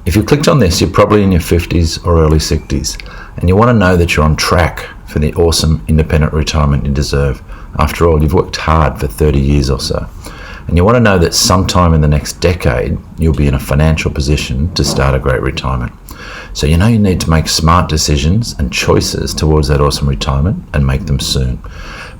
If you clicked on this, you're probably in your 50s or early 60s, and you want to know that you're on track for the awesome independent retirement you deserve. After all, you've worked hard for 30 years or so. And you want to know that sometime in the next decade, you'll be in a financial position to start a great retirement. So you know you need to make smart decisions and choices towards that awesome retirement and make them soon.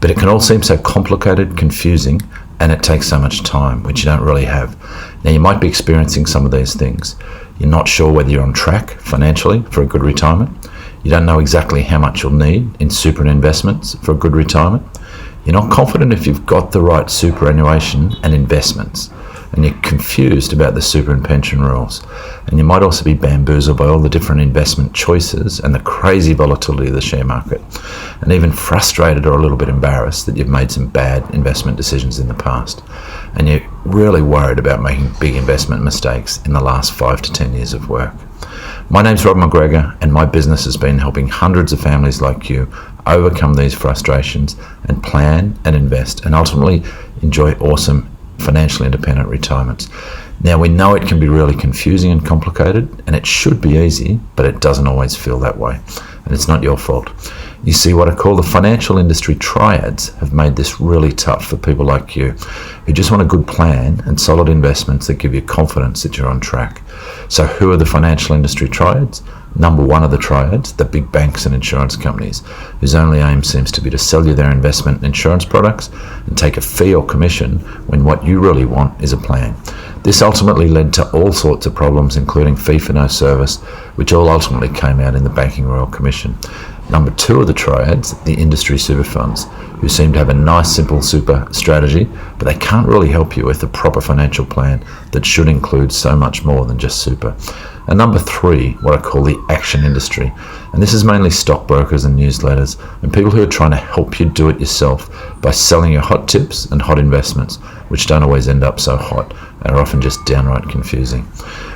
But it can all seem so complicated, confusing, and it takes so much time, which you don't really have. Now, you might be experiencing some of these things. You're not sure whether you're on track financially for a good retirement. You don't know exactly how much you'll need in super and investments for a good retirement. You're not confident if you've got the right superannuation and investments. And you're confused about the super and pension rules. And you might also be bamboozled by all the different investment choices and the crazy volatility of the share market. And even frustrated or a little bit embarrassed that you've made some bad investment decisions in the past. And you're really worried about making big investment mistakes in the last 5 to 10 years of work. My name's Rob McGregor, and my business has been helping hundreds of families like you overcome these frustrations and plan and invest and ultimately enjoy awesome financially independent retirements. Now, we know it can be really confusing and complicated, and it should be easy, but it doesn't always feel that way. And it's not your fault. You see, what I call the financial industry triads have made this really tough for people like you who just want a good plan and solid investments that give you confidence that you're on track. So who are the financial industry triads? Number one of the triads, the big banks and insurance companies, whose only aim seems to be to sell you their investment insurance products and take a fee or commission when what you really want is a plan. This ultimately led to all sorts of problems, including fee for no service, which all ultimately came out in the Banking Royal Commission. Number two of the triads, the industry super funds, who seem to have a nice simple super strategy, but they can't really help you with a proper financial plan that should include so much more than just super. And number three, what I call the action industry. And this is mainly stockbrokers and newsletters and people who are trying to help you do it yourself by selling you hot tips and hot investments, which don't always end up so hot and are often just downright confusing.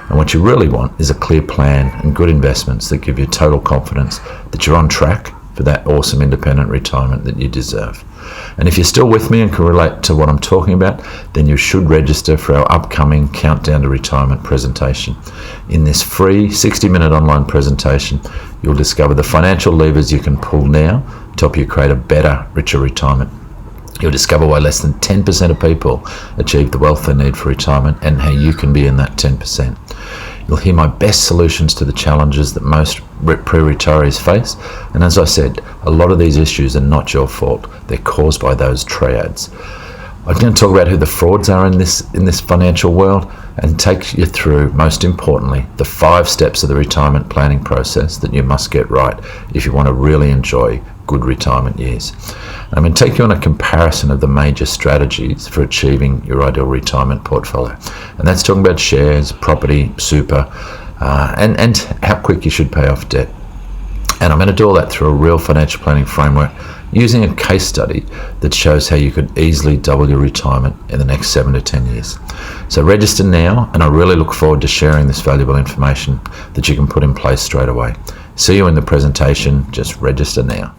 And what you really want is a clear plan and good investments that give you total confidence that you're on track for that awesome independent retirement that you deserve. And if you're still with me and can relate to what I'm talking about, then you should register for our upcoming Countdown to Retirement presentation. In this free 60-minute online presentation, you'll discover the financial levers you can pull now to help you create a better, richer retirement. You'll discover why less than 10% of people achieve the wealth they need for retirement and how you can be in that 10%. You'll hear my best solutions to the challenges that most pre-retirees face. And as I said, a lot of these issues are not your fault. They're caused by those triads. I'm going to talk about who the frauds are in this financial world and take you through, most importantly, the 5 steps of the retirement planning process that you must get right if you want to really enjoy good retirement years. I'm going to take you on a comparison of the major strategies for achieving your ideal retirement portfolio. And that's talking about shares, property, super, and how quick you should pay off debt. And I'm going to do all that through a real financial planning framework using a case study that shows how you could easily double your retirement in the next 7 to 10 years. So register now, and I really look forward to sharing this valuable information that you can put in place straight away. See you in the presentation. Just register now.